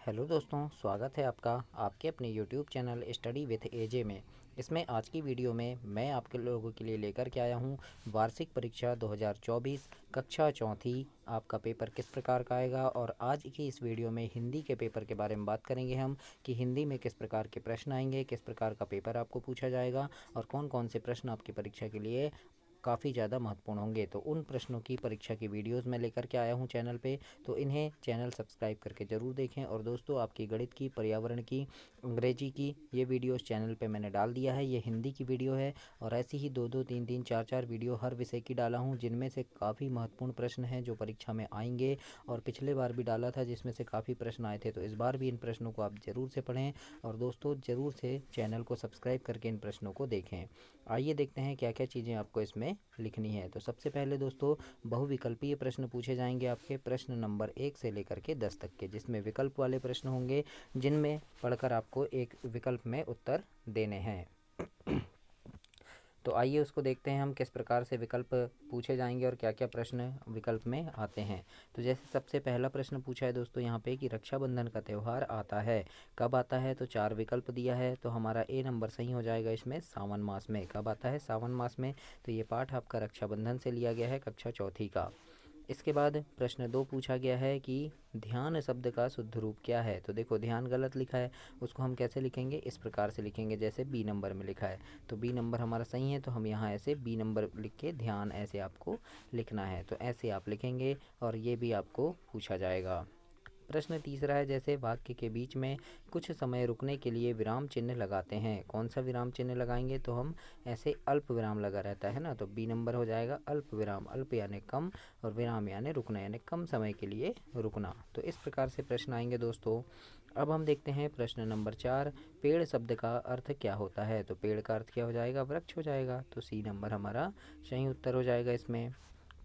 Hello दोस्तों, स्वागत है आपका आपके अपने यूट्यूब चैनल स्टडी विथ एजे में। इसमें आज की वीडियो में मैं आपके लोगों के लिए लेकर के आया हूँ वार्षिक परीक्षा 2024 कक्षा चौथी आपका पेपर किस प्रकार का आएगा। और आज की इस वीडियो में हिंदी के पेपर के बारे में बात करेंगे हम कि हिंदी में किस प्रकार के प्रश्न आएंगे, किस प्रकार का पेपर आपको पूछा जाएगा और कौन कौन से प्रश्न आपकी परीक्षा के लिए काफ़ी ज़्यादा महत्वपूर्ण होंगे। तो उन प्रश्नों की परीक्षा की वीडियोस मैं लेकर के आया हूं चैनल पे, तो इन्हें चैनल सब्सक्राइब करके ज़रूर देखें। और दोस्तों, आपकी गणित की, पर्यावरण की, अंग्रेजी की ये वीडियोस चैनल पे मैंने डाल दिया है। ये हिंदी की वीडियो है और ऐसी ही दो दो तीन तीन चार चार वीडियो हर विषय की डाला हूँ, जिनमें से काफ़ी महत्वपूर्ण प्रश्न हैं जो परीक्षा में आएंगे। और पिछले बार भी डाला था जिसमें से काफ़ी प्रश्न आए थे, तो इस बार भी इन प्रश्नों को आप ज़रूर से पढ़ें और दोस्तों ज़रूर से चैनल को सब्सक्राइब करके इन प्रश्नों को देखें। आइए देखते हैं क्या क्या चीज़ें आपको इसमें लिखनी है। तो सबसे पहले दोस्तों, बहुविकल्पीय प्रश्न पूछे जाएंगे आपके प्रश्न नंबर 1 से लेकर के 10 तक के, जिसमें विकल्प वाले प्रश्न होंगे, जिनमें पढ़कर आपको एक विकल्प में उत्तर देने हैं। तो आइए उसको देखते हैं हम किस प्रकार से विकल्प पूछे जाएंगे और क्या क्या प्रश्न विकल्प में आते हैं। तो जैसे सबसे पहला प्रश्न पूछा है दोस्तों यहाँ पे कि रक्षाबंधन का त्यौहार आता है, कब आता है। तो 4 विकल्प दिया है, तो हमारा ए नंबर सही हो जाएगा इसमें सावन मास में। कब आता है? सावन मास में। तो ये पाठ आपका रक्षाबंधन से लिया गया है कक्षा चौथी का। इसके बाद प्रश्न 2 पूछा गया है कि ध्यान शब्द का शुद्ध रूप क्या है। तो देखो, ध्यान गलत लिखा है, उसको हम कैसे लिखेंगे? इस प्रकार से लिखेंगे जैसे बी नंबर में लिखा है। तो बी नंबर हमारा सही है, तो हम यहाँ ऐसे बी नंबर लिख के ध्यान ऐसे आपको लिखना है, तो ऐसे आप लिखेंगे और ये भी आपको पूछा जाएगा। प्रश्न तीसरा है, जैसे वाक्य के बीच में कुछ समय रुकने के लिए विराम चिन्ह लगाते हैं, कौन सा विराम चिन्ह लगाएंगे? तो हम ऐसे अल्प विराम लगा रहता है ना, तो बी नंबर हो जाएगा अल्प विराम। अल्प यानी कम और विराम यानी रुकना, यानी कम समय के लिए रुकना। तो इस प्रकार से प्रश्न आएंगे दोस्तों। अब हम देखते हैं प्रश्न नंबर 4, पेड़ शब्द का अर्थ क्या होता है। तो पेड़ का अर्थ क्या हो जाएगा? वृक्ष हो जाएगा। तो सी नंबर हमारा सही उत्तर हो जाएगा इसमें।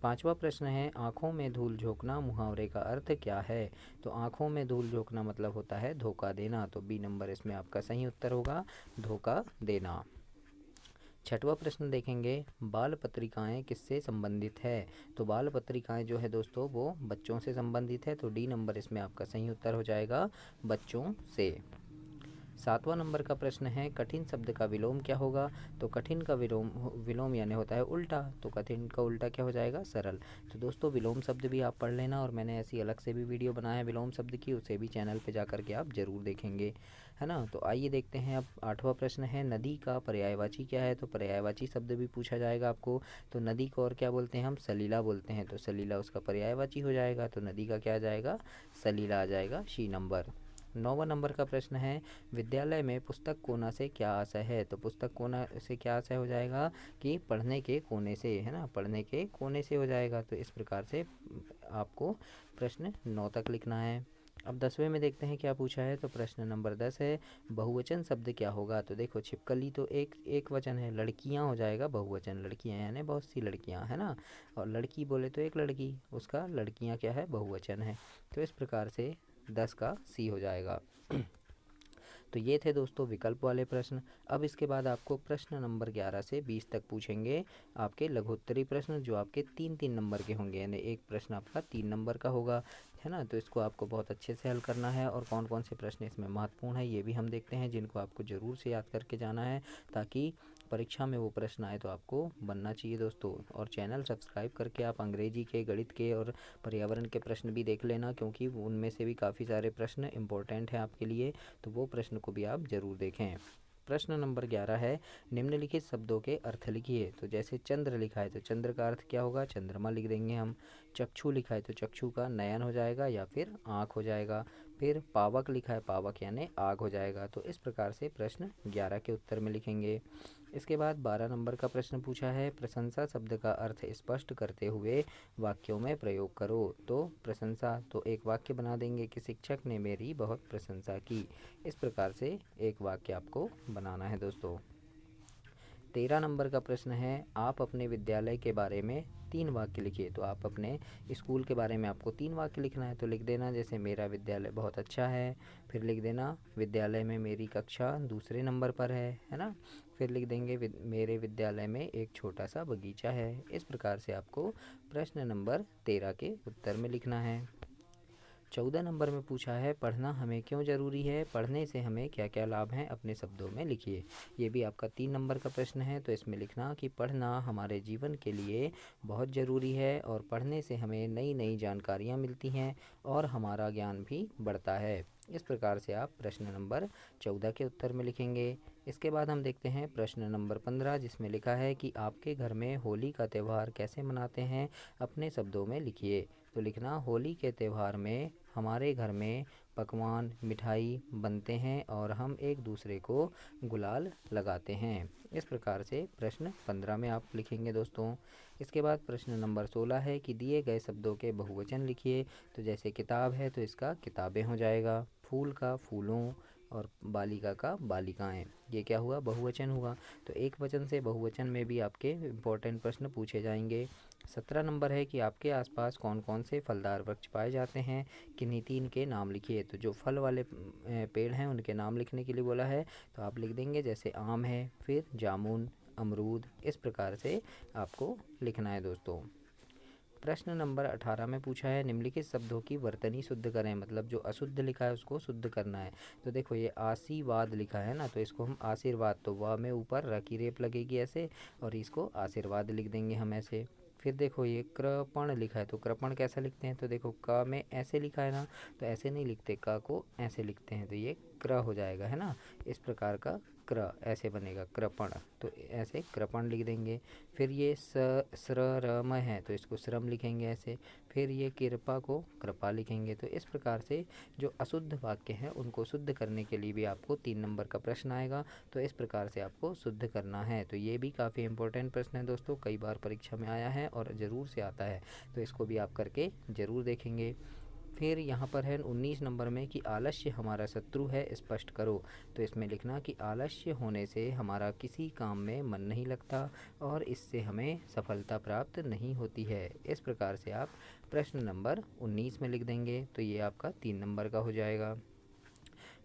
पांचवा प्रश्न है, आँखों में धूल झोंकना मुहावरे का अर्थ क्या है। तो आँखों में धूल झोंकना मतलब होता है धोखा देना। तो बी नंबर इसमें आपका सही उत्तर होगा, धोखा देना। छठवां प्रश्न देखेंगे, बाल पत्रिकाएं किससे संबंधित है। तो बाल पत्रिकाएं जो है दोस्तों वो बच्चों से संबंधित है। तो डी नंबर इसमें आपका सही उत्तर हो जाएगा, बच्चों से। सातवां नंबर का प्रश्न है, कठिन शब्द का विलोम क्या होगा। तो कठिन का विलोम विलोम यानी होता है उल्टा, तो कठिन का उल्टा क्या हो जाएगा? सरल। तो दोस्तों, विलोम शब्द भी आप पढ़ लेना, और मैंने ऐसी अलग से भी वीडियो बनाया है विलोम शब्द की, उसे भी चैनल पे जा करके आप ज़रूर देखेंगे, है ना। तो आइए देखते हैं अब आठवां प्रश्न है, नदी का पर्यायवाची क्या है। तो पर्यायवाची शब्द भी पूछा जाएगा आपको। तो नदी को और क्या बोलते हैं हम? सलीला बोलते हैं। तो सलीला उसका पर्यायवाची हो जाएगा, तो नदी का क्या आ जाएगा? सलीला आ जाएगा, सी नंबर। 9वां नंबर का प्रश्न है, विद्यालय में पुस्तक कोना से क्या आशय है। तो पुस्तक कोना से क्या आशय हो जाएगा कि पढ़ने के कोने से, है ना, पढ़ने के कोने से हो जाएगा। तो इस प्रकार से आपको प्रश्न 9 तक लिखना है। अब 10वें में देखते हैं क्या पूछा है। तो प्रश्न नंबर 10 है, बहुवचन शब्द क्या होगा। तो देखो, छिपकली तो एक वचन है, लड़कियां हो जाएगा बहुवचन, लड़कियां यानी बहुत सी लड़कियां, है ना। और लड़की बोले तो एक लड़की, उसका लड़कियां क्या है? बहुवचन है। तो इस प्रकार से 10 का सी हो जाएगा। तो ये थे दोस्तों विकल्प वाले प्रश्न। अब इसके बाद आपको प्रश्न नंबर 11 से 20 तक पूछेंगे आपके लघुत्तरी प्रश्न, जो आपके 3-3 नंबर के होंगे, यानी एक प्रश्न आपका 3 नंबर का होगा, है ना। तो इसको आपको बहुत अच्छे से हल करना है, और कौन कौन से प्रश्न इसमें महत्वपूर्ण है ये भी हम देखते हैं, जिनको आपको ज़रूर से याद करके जाना है, ताकि परीक्षा में वो प्रश्न आए तो आपको बनना चाहिए दोस्तों। और चैनल सब्सक्राइब करके आप अंग्रेजी के, गणित के और पर्यावरण के प्रश्न भी देख लेना, क्योंकि उनमें से भी काफ़ी सारे प्रश्न इंपॉर्टेंट हैं आपके लिए, तो वो प्रश्न को भी आप ज़रूर देखें। प्रश्न नंबर 11 है, निम्नलिखित शब्दों के अर्थ लिखिए। तो जैसे चंद्र लिखा है, तो चंद्र का अर्थ क्या होगा? चंद्रमा लिख देंगे हम। चक्षु लिखा है, तो चक्षु का नयन हो जाएगा या फिर आँख हो जाएगा। फिर पावक लिखा है, पावक यानी आग हो जाएगा। तो इस प्रकार से प्रश्न 11 के उत्तर में लिखेंगे। इसके बाद 12 नंबर का प्रश्न पूछा है, प्रशंसा शब्द का अर्थ स्पष्ट करते हुए वाक्यों में प्रयोग करो। तो प्रशंसा, तो एक वाक्य बना देंगे कि शिक्षक ने मेरी बहुत प्रशंसा की। इस प्रकार से एक वाक्य आपको बनाना है दोस्तों। 13 नंबर का प्रश्न है, आप अपने विद्यालय के बारे में 3 वाक्य लिखिए। तो आप अपने स्कूल के बारे में आपको 3 वाक्य लिखना है। तो लिख देना जैसे मेरा विद्यालय बहुत अच्छा है, फिर लिख देना विद्यालय में मेरी कक्षा दूसरे नंबर पर है ना। फिर लिख देंगे मेरे विद्यालय में एक छोटा सा बगीचा है। इस प्रकार से आपको प्रश्न नंबर 13 के उत्तर में लिखना है। 14 नंबर में पूछा है पढ़ना हमें क्यों ज़रूरी है, पढ़ने से हमें क्या क्या लाभ हैं, अपने शब्दों में लिखिए। ये भी आपका 3 नंबर का प्रश्न है, तो इसमें लिखना कि पढ़ना हमारे जीवन के लिए बहुत ज़रूरी है और पढ़ने से हमें नई नई जानकारियाँ मिलती हैं और हमारा ज्ञान भी बढ़ता है। इस प्रकार से आप प्रश्न नंबर 14 के उत्तर में लिखेंगे। इसके बाद हम देखते हैं प्रश्न नंबर 15, जिसमें लिखा है कि आपके घर में होली का त्यौहार कैसे मनाते हैं, अपने शब्दों में लिखिए। तो लिखना, होली के त्यौहार में हमारे घर में पकवान मिठाई बनते हैं और हम एक दूसरे को गुलाल लगाते हैं। इस प्रकार से प्रश्न 15 में आप लिखेंगे दोस्तों। इसके बाद प्रश्न नंबर 16 है कि दिए गए शब्दों के बहुवचन लिखिए। तो जैसे किताब है तो इसका किताबें हो जाएगा, फूल का फूलों और बालिका का बालिकाएं, ये क्या हुआ, बहुवचन हुआ। तो एक वचन से बहुवचन में भी आपके इम्पोर्टेंट प्रश्न पूछे जाएंगे। 17 नंबर है कि आपके आसपास कौन कौन से फलदार वृक्ष पाए जाते हैं, किन्हीं 3 के नाम लिखिए। तो जो फल वाले पेड़ हैं उनके नाम लिखने के लिए बोला है, तो आप लिख देंगे जैसे आम है, फिर जामुन, अमरूद। इस प्रकार से आपको लिखना है दोस्तों। प्रश्न नंबर 18 में पूछा है निम्नलिखित शब्दों की वर्तनी शुद्ध करें, मतलब जो अशुद्ध लिखा है उसको शुद्ध करना है। तो देखो ये आशीर्वाद लिखा है ना, तो इसको हम आशीर्वाद, तो वाह में ऊपर र की रेप लगेगी ऐसे, और इसको आशीर्वाद लिख देंगे हम ऐसे। फिर देखो ये कृपण लिखा है, तो कृपण कैसा लिखते हैं, तो देखो क में ऐसे लिखा है ना, तो ऐसे नहीं लिखते, क को ऐसे लिखते हैं, तो ये क्र हो जाएगा, है ना। इस प्रकार का क्र ऐसे बनेगा, कृपण, तो ऐसे कृपण लिख देंगे। फिर ये श्रम है, तो इसको श्रम लिखेंगे ऐसे। फिर ये कृपा को कृपा लिखेंगे। तो इस प्रकार से जो अशुद्ध वाक्य हैं उनको शुद्ध करने के लिए भी आपको 3 नंबर का प्रश्न आएगा। तो इस प्रकार से आपको शुद्ध करना है। तो ये भी काफ़ी इंपॉर्टेंट प्रश्न है दोस्तों, कई बार परीक्षा में आया है और ज़रूर से आता है, तो इसको भी आप करके ज़रूर देखेंगे। फिर यहाँ पर है 19 नंबर में कि आलस्य हमारा शत्रु है, स्पष्ट करो। तो इसमें लिखना कि आलस्य होने से हमारा किसी काम में मन नहीं लगता और इससे हमें सफलता प्राप्त नहीं होती है। इस प्रकार से आप प्रश्न नंबर 19 में लिख देंगे, तो ये आपका 3 नंबर का हो जाएगा।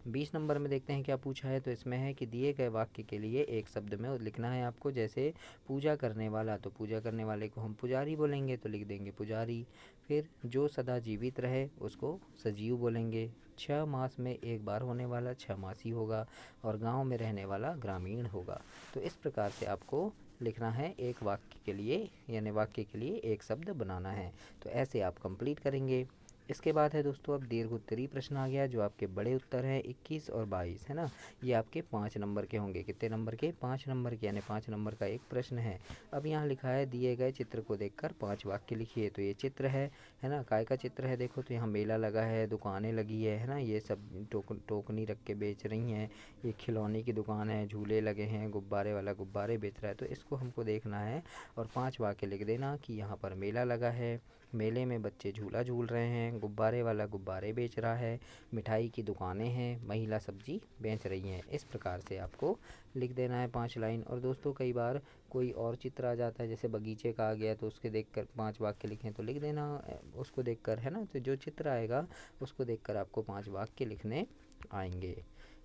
20 नंबर में देखते हैं क्या पूछा है, तो इसमें है कि दिए गए वाक्य के लिए एक शब्द में लिखना है आपको। जैसे पूजा करने वाला, तो पूजा करने वाले को हम पुजारी बोलेंगे, तो लिख देंगे पुजारी। फिर जो सदा जीवित रहे उसको सजीव बोलेंगे। 6 मास में एक बार होने वाला 6 मासी होगा और गांव में रहने वाला ग्रामीण होगा। तो इस प्रकार से आपको लिखना है एक वाक्य के लिए, यानी वाक्य के लिए एक शब्द बनाना है। तो ऐसे आप कंप्लीट करेंगे। इसके बाद है दोस्तों अब दीर्घ उत्तरीय प्रश्न आ गया, जो आपके बड़े उत्तर हैं 21 और 22, है ना। ये आपके 5 नंबर के होंगे। कितने नंबर के, 5 नंबर के, यानी 5 नंबर का एक प्रश्न है। अब यहाँ लिखा है दिए गए चित्र को देखकर 5 वाक्य लिखिए। तो ये चित्र है ना, काय का चित्र है, देखो तो यहाँ मेला लगा है, दुकानें लगी है ना, ये सब टोकनी रख के बेच रही हैं। ये खिलौने की दुकान है, झूले लगे हैं, गुब्बारे वाला गुब्बारे बेच रहा है। तो इसको हमको देखना है और 5 वाक्य लिख देना कि यहाँ पर मेला लगा है, मेले में बच्चे झूला झूल रहे हैं, गुब्बारे वाला गुब्बारे बेच रहा है, मिठाई की दुकानें हैं, महिला सब्जी बेच रही हैं। इस प्रकार से आपको लिख देना है 5 लाइन। और दोस्तों कई बार कोई और चित्र आ जाता है, जैसे बगीचे का आ गया, तो उसके देखकर 5 वाक्य लिखें, तो लिख देना उसको देखकर, है ना। तो जो चित्र आएगा उसको देखकर आपको 5 वाक्य लिखने आएंगे।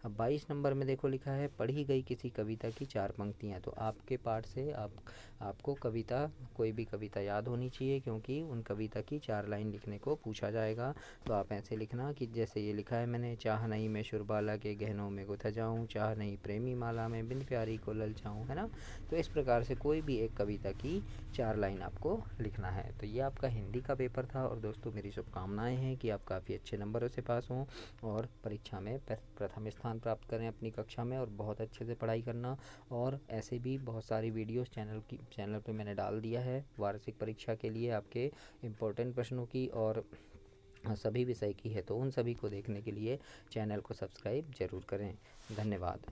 अब 22 नंबर में देखो लिखा है पढ़ी गई किसी कविता की 4 पंक्तियाँ। तो आपके पाठ से आपको कविता, कोई भी कविता याद होनी चाहिए, क्योंकि उन कविता की 4 लाइन लिखने को पूछा जाएगा। तो आप ऐसे लिखना कि जैसे ये लिखा है मैंने, चाह नहीं मैं शुरबाला के गहनों में गुथ जाऊँ, चाह नहीं प्रेमी माला में बिन प्यारी को ललचाऊँ, है ना। तो इस प्रकार से कोई भी एक कविता की 4 लाइन आपको लिखना है। तो ये आपका हिंदी का पेपर था और दोस्तों मेरी शुभकामनाएँ हैं कि आप काफ़ी अच्छे नंबरों से पास हों और परीक्षा में प्रथम स्थान प्राप्त करें अपनी कक्षा में, और बहुत अच्छे से पढ़ाई करना। और ऐसे भी बहुत सारी वीडियोस चैनल पे मैंने डाल दिया है वार्षिक परीक्षा के लिए आपके इम्पोर्टेंट प्रश्नों की और सभी विषय की है, तो उन सभी को देखने के लिए चैनल को सब्सक्राइब ज़रूर करें। धन्यवाद।